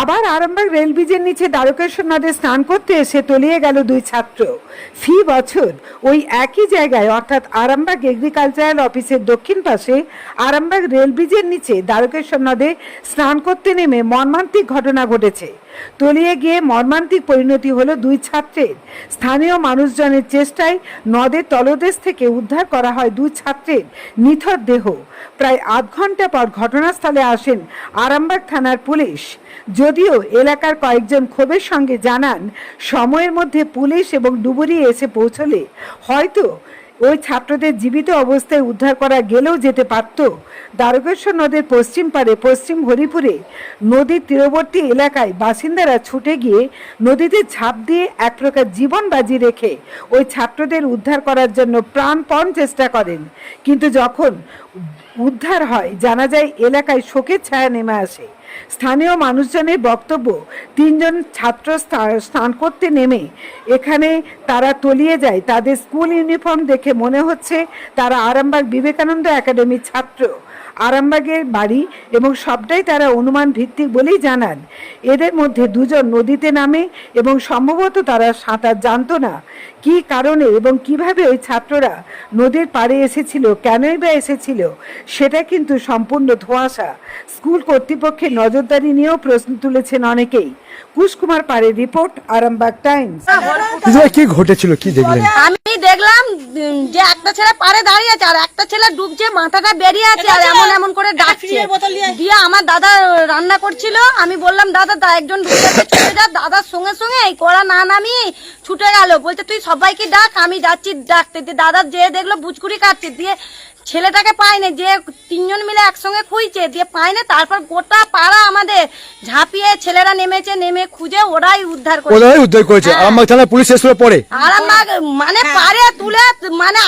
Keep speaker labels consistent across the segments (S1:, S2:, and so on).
S1: আবার আরামবাগ রেল ব্রিজের নিচে দ্বারকেশ্বর নদে স্নান করতে এসে তলিয়ে গেল দুই ছাত্র। ফি বছর ওই একই জায়গায় অর্থাৎ আরামবাগ এগ্রিকালচারাল অফিসের দক্ষিণ পাশে আরামবাগ রেল ব্রিজের নিচে দ্বারকেশ্বর নদে স্নান করতে নেমে মর্মান্তিক ঘটনা ঘটেছে। তলিয়ে গিয়ে মর্মান্তিক পরিণতি হলো দুই ছাত্রের। স্থানীয় মানুষজনের চেষ্টায় নদের তলদেশ থেকে উদ্ধার করা হয় দুই ছাত্রের নিথর দেহ। প্রায় আধ ঘন্টা পর ঘটনাস্থলে আসেন আরামবাগ থানার পুলিশ। যদিও এলাকার কয়েকজন ক্ষোভের সঙ্গে জানান, সময়ের মধ্যে পুলিশ এবং ডুবুরি এসে পৌঁছলে হয়তো ওই ছাত্রদের জীবিত অবস্থায় উদ্ধার করা গেলেও যেতে পারত। দ্বারকেশ্বর নদের পশ্চিম পারে পশ্চিম হরিপুরে নদীর তীরবর্তী এলাকায় বাসিন্দারা ছুটে গিয়ে নদীতে ঝাঁপ দিয়ে এক প্রকার জীবন বাজি রেখে ওই ছাত্রদের উদ্ধার করার জন্য প্রাণপণ চেষ্টা করেন। কিন্তু যখন উদ্ধার হয় জানা যায় এলাকায় শোকের ছায়া নেমে আসে। স্থানীয় মানুষজনের বক্তব্য, তিনজন ছাত্র স্নান করতে নেমে এখানে তারা তলিয়ে যায়। তাদের স্কুল ইউনিফর্ম দেখে মনে হচ্ছে তারা আরামবাগ বিবেকানন্দ একাডেমির ছাত্র। আরামবাগের বাড়ি এবং সবটাই তারা অনুমান ভিত্তিক বলেই জানান। এদের মধ্যে দুজন নদীতে নামে এবং সম্ভবত তারা সাঁতার জানতো না। কী কারণে এবং কিভাবে ওই ছাত্ররা নদীর পাড়ে এসেছিল, কেনই বা এসেছিল, সেটা কিন্তু সম্পূর্ণ ধোঁয়াশা। স্কুল কর্তৃপক্ষের নজরদারি নিয়েও প্রশ্ন তুলেছেন অনেকেই। কুশকুমার পাড়ের রিপোর্ট, আরামবাগ টাইমস।
S2: কি ঘটেছিল, কি দেখলেন?
S3: আমি দেখলাম যে একটা ছেলে পাড়ে দাঁড়িয়ে আছে আর একটা ছেলে ডুবছে, মাথাটা বেরিয়ে আছে আর এমন এমন করে ডাকছে। দিয়ে আমার দাদা রান্না করছিল, আমি বললাম দাদা একজন ডুবছে ছুটে যা। দাদার সঙ্গে সঙ্গে এই কড়া না নামিয়ে ছুটে গেল, বলছে তুই সবাইকে ডাক, আমি যাচ্ছি ডাকতে। দাদা যে দেখলো বুচকুড়ি কাটছে, দিয়ে ছেলেটাকে পায়নি, যে তিনজন মিলে একসঙ্গে খুঁজছে, দিয়ে পায়নি। তারপর গোটা পাড়া আমাদের ঝাঁপিয়ে ছেলেরা নেমেছে, নেমে খুঁজে ওরাই উদ্ধার করেছে।
S2: আরামবাগ থানার পুলিশ এসে পড়ে
S3: আরামবাগ মানে পারে তুলে মানে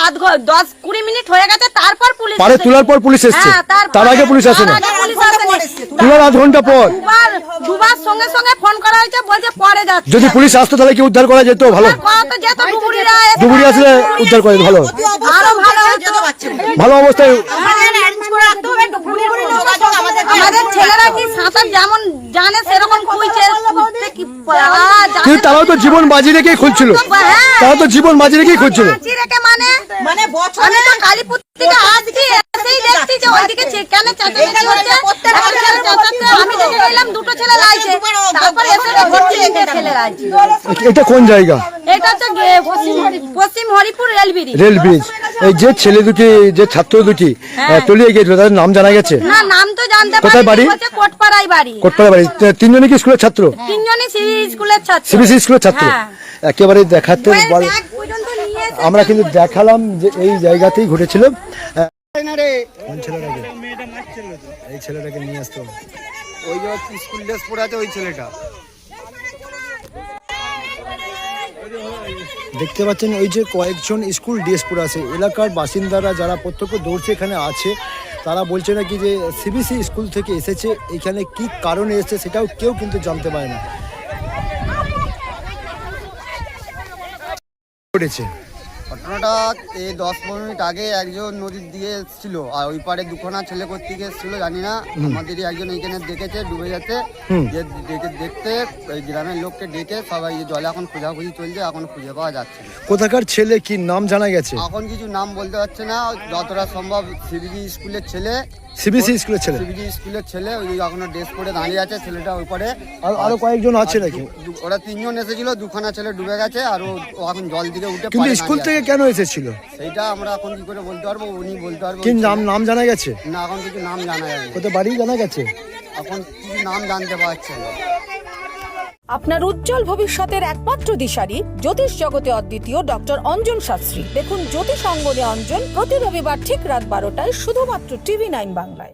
S3: 10-20 মিনিট হয়ে গেছে, তারপর পুলিশ
S2: পারে তোলার পর পুলিশ এসেছে। তার আগে পুলিশ আসে না, তোলার আধ ঘন্টা পর
S3: দুবার সঙ্গে সঙ্গে ফোন করা হয়েছে, বলছে পরে যাচ্ছে।
S2: যদি পুলিশ আসতো তাহলে কি উদ্ধার করা যেত? ভালো ডুবুরি আসলে উদ্ধার করে ভালো,
S3: আরো ভালো হতো।
S2: ভালো অবস্থায়
S3: আমাদের ছেলেরা কি সাঁতার যেমন জানে সেরকম খুঁজছে,
S2: কিন্তু তারাও তো জীবন বাজি রেখেই খুঁজছিল। তারা তো জীবন বাজি রেখেই খুঁজছিল।
S3: মানে আমি তো কালীপুর থেকে আসছি, এসেই দেখছি যে ওইদিকে কেন চাচাচাচি হচ্ছে। আমি দেখে গেলাম দুটো ছেলে লাইছে, তারপর এসে দেখছি তিনটে ছেলে লাইছে।
S2: এটা কোন জায়গা?
S3: এটা হচ্ছে পশ্চিম হরিপুর রেল
S2: ব্রিজ। এই যে ছেলে দুটি, যে ছাত্র দুটি তলিয়ে গিয়েছিল, তাদের নাম জানা গেছে?
S3: না, নাম তো জানতে পারি।
S2: কোথায় বাড়ি?
S3: কোটপাড়ায় বাড়ি।
S2: কোটপাড়া বাড়ি। তিনজনই কি স্কুলের ছাত্র?
S3: তিনজনই সিবিএসই স্কুলের ছাত্র।
S2: সিবিএসই স্কুলের ছাত্র। একেবারে দেখাতে আমরা কিন্তু দেখালাম যে এই জায়গাতেই ঘটেছিল। এই ছেলেটাকে নিয়ে আসতো,
S4: ওই যে স্কুল ড্রেস পরে আছে ওই ছেলেটা।
S2: দেখতে পাচ্ছেন ওই যে কয়েকজন স্কুল ড্রেস পরে আছে। এলাকার বাসিন্দারা যারা প্রত্যক্ষ দৌড়ছে এখানে আছে, তারা বলছে নাকি যে সিবিএসই স্কুল থেকে এসেছে। এখানে কি কারণে এসেছে সেটাও কেউ কিন্তু জানতে পারে না।
S4: ঘটনাটা এই 10-15 মিনিট আগে একজন নদীর দিয়ে এসেছিল, আর ওই পারে দুখানা ছেলে করতে এসেছিল, জানি না। আমাদেরই একজন এইখানে দেখেছে ডুবে যাচ্ছে, দেখতে ওই গ্রামের লোককে ডেকে সবাই জলে এখন খোঁজাখুঁজি চলছে, এখন খুঁজে পাওয়া যাচ্ছে না।
S2: কোথাকার ছেলে, কি নাম জানা গেছে?
S4: এখন কিছু নাম বলতে পারছে না, যতটা সম্ভব সিবিজি স্কুলের ছেলে।
S2: সিবিএসই স্কুলের ছেলে?
S4: সিবিজি স্কুলের ছেলে, ওই এখনো ড্রেস পরে দাঁড়িয়ে আছে ছেলেটা ওই পারে।
S2: আরো কয়েকজন আছে নাকি?
S4: ওরা তিনজন এসেছিল, দুখানা ছেলে ডুবে গেছে, আর ও এখন জল দিকে উঠে।
S2: কিন্তু স্কুল থেকে কেন এসেছিল
S4: সেইটা আমরা এখন কি করে বলতে পারবো, উনি বলতে পারবো।
S2: কি নাম জানা গেছে?
S4: না, এখন কিছু নাম জানা যায়নি।
S2: কোথায় বাড়ি জানা গেছে?
S4: এখন কিছু নাম জানতে পারছে না।
S5: আপনার উজ্জ্বল ভবিষ্যতের একমাত্র দিশারি জ্যোতিষ জগতে অদ্বিতীয় ডক্টর অঞ্জন শাস্ত্রী। দেখুন জ্যোতিষ অঙ্গনে অঞ্জন প্রতি রবিবার ঠিক রাত 12টায় শুধুমাত্র TV9 বাংলায়।